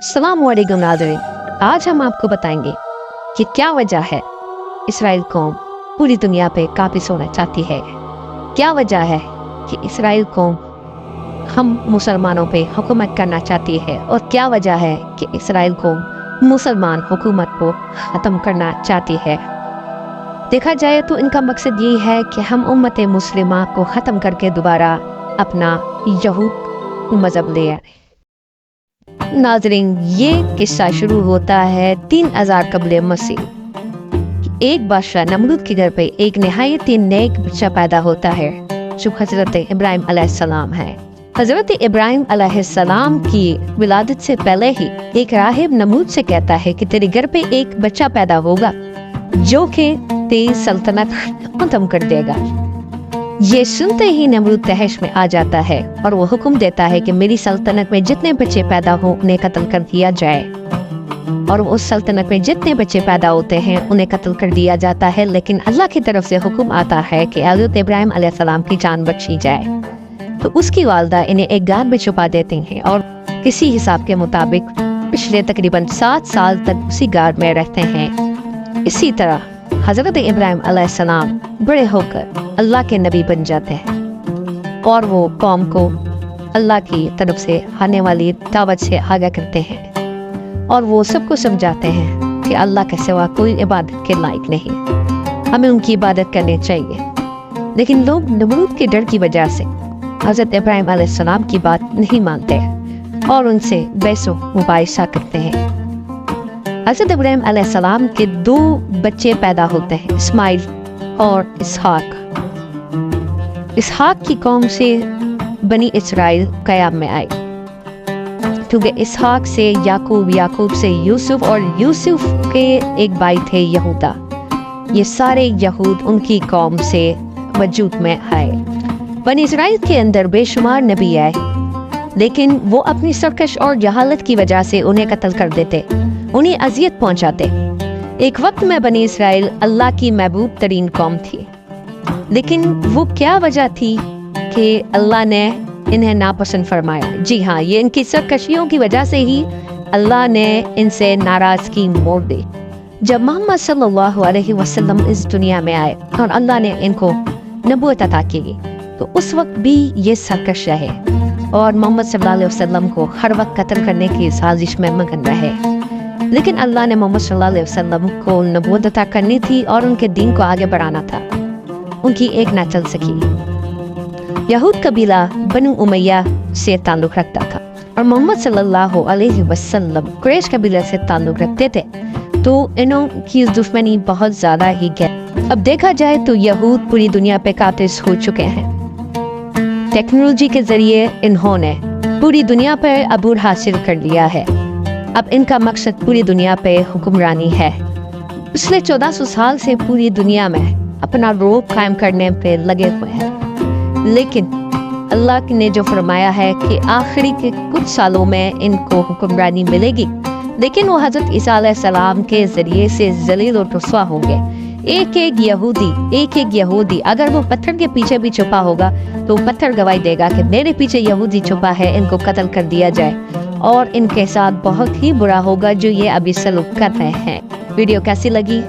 अस्सलाम वालेकुम नाज़रीन, आज हम आपको बताएंगे कि क्या वजह है इसराइल कौम पूरी दुनिया पे काबिज होना चाहती है। क्या वजह है कि इसराइल कौम हम मुसलमानों पे हुकूमत करना चाहती है, और क्या वजह है कि इसराइल कौम मुसलमान हुकूमत को ख़त्म करना चाहती है। देखा जाए तो इनका मकसद ये है कि हम उम्मत मुस्लिमा को ख़त्म करके दोबारा अपना यहूद मज़हब ले आए। नाज़रीन, ये किस्सा शुरू होता है 3000 कबल मसीह। एक बादशाह नमरूद के घर पे एक नहायत ही नेक बच्चा पैदा होता है जो हज़रत इब्राहिम अलैहिस्सलाम है। हज़रत इब्राहिम अलैहिस्सलाम की विलादत से पहले ही एक राहिब नमरूद से कहता है कि तेरे घर पे एक बच्चा पैदा होगा जो कि तेरी सल्तनत खत्म कर देगा। ये सुनते ही नमरूद तहश में आ जाता है और वो हुक्म देता है कि मेरी सल्तनत में जितने बच्चे पैदा हो उन्हें कत्ल कर दिया जाए। और उस सल्तनत में जितने बच्चे पैदा होते हैं उन्हें कत्ल कर दिया जाता है, लेकिन अल्लाह की तरफ से हुक्म आता है कि हज़रत इब्राहिम अलैहिस्सलाम की जान बख्शी जाए। तो उसकी वालदा इन्हें एक गार में छुपा देती हैं और किसी हिसाब के मुताबिक पिछले तकरीबन 7 साल तक उसी गार में रहते हैं। इसी तरह हज़रत इब्राहिम अलैहिस्सलाम बड़े होकर अल्लाह के नबी बन जाते हैं और वो कौम को अल्लाह की तरफ से आने वाली दावत से आगाह करते हैं और वो सबको समझाते हैं कि अल्लाह के सिवा कोई इबादत के लायक नहीं, हमें उनकी इबादत करनी चाहिए। लेकिन लोग नमरूद के डर की वजह से हज़रत इब्राहिम अलैहिस्सलाम की बात नहीं मानते और उनसे बहसो मुबाहिसा करते हैं। हज़रत इब्राहिम अलैहिस्सलाम के 2 बच्चे पैदा होते हैं, इस्माइल और इसहाक। इसहाक की कौम से बनी इसराइल क़याम में आई, क्योंकि इसहाक से याकूब, याकूब से यूसुफ और यूसुफ के एक भाई थे यहूदा। ये सारे यहूद उनकी कौम से वजूद में आए। बनी इसराइल के अंदर बेशुमार नबी आए, लेकिन वो अपनी सरकश और जहालत की वजह से उन्हें कत्ल कर देते, उन्हें अजियत पहुंचाते। एक वक्त में बनी इसराइल अल्लाह की महबूब तरीन कौम थी, लेकिन वो क्या वजह थी कि अल्लाह ने इन्हें नापसंद फरमाया? जी हाँ, ये इनकी सरकशियों की वजह से ही अल्लाह ने इनसे नाराजगी मोड़ दी। जब मोहम्मद सल्लल्लाहु अलैहि वसल्लम इस दुनिया में आए और अल्लाह ने इनको नबूवत अता की, तो उस वक्त भी ये सरकश रहे और मोहम्मद सल्लल्लाहु अलैहि वसल्लम को हर वक्त कत्ल करने की साजिश में मगन रहे। लेकिन अल्लाह ने मोहम्मद सल्लल्लाहु अलैहि वसल्लम को नबूवत अता करनी थी और उनके दीन को आगे बढ़ाना था। उनकी एक ना चल सकी। यहूद कबीला बनु उमैया से ताल्लुक़ रखता था और मोहम्मद सल्लल्लाहु अलैहि वसल्लम कुरैश कबीला से ताल्लुक़ रखते थे, तो इन्हों की दुश्मनी बहुत ज़्यादा ही गहरी। अब देखा जाए तो यहूद पूरी दुनिया पे काबिज हो चुके हैं। टेक्नोलॉजी के जरिए इन्होंने पूरी दुनिया पर अबूर हासिल कर लिया है। अब इनका मकसद पूरी दुनिया पे हुक्मरानी है। पिछले 1400 साल से पूरी दुनिया में अपना रोब कायम करने पे लगे हुए हैं, लेकिन अल्लाह ने जो फरमाया है कि आखिरी के कुछ सालों में इनको हुक्मरानी मिलेगी, लेकिन वो हज़रत ईसा अलैहिस्सलाम के जरिए से जलील और रुस्वा होंगे। एक एक यहूदी अगर वो पत्थर के पीछे भी छुपा होगा तो पत्थर गवाही देगा कि मेरे पीछे यहूदी छुपा है, इनको कत्ल कर दिया जाए। और इनके साथ बहुत ही बुरा होगा जो ये अभी सलूक कर रहे हैं। वीडियो कैसी लगी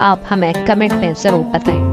आप हमें कमेंट में ज़रूर बताएं।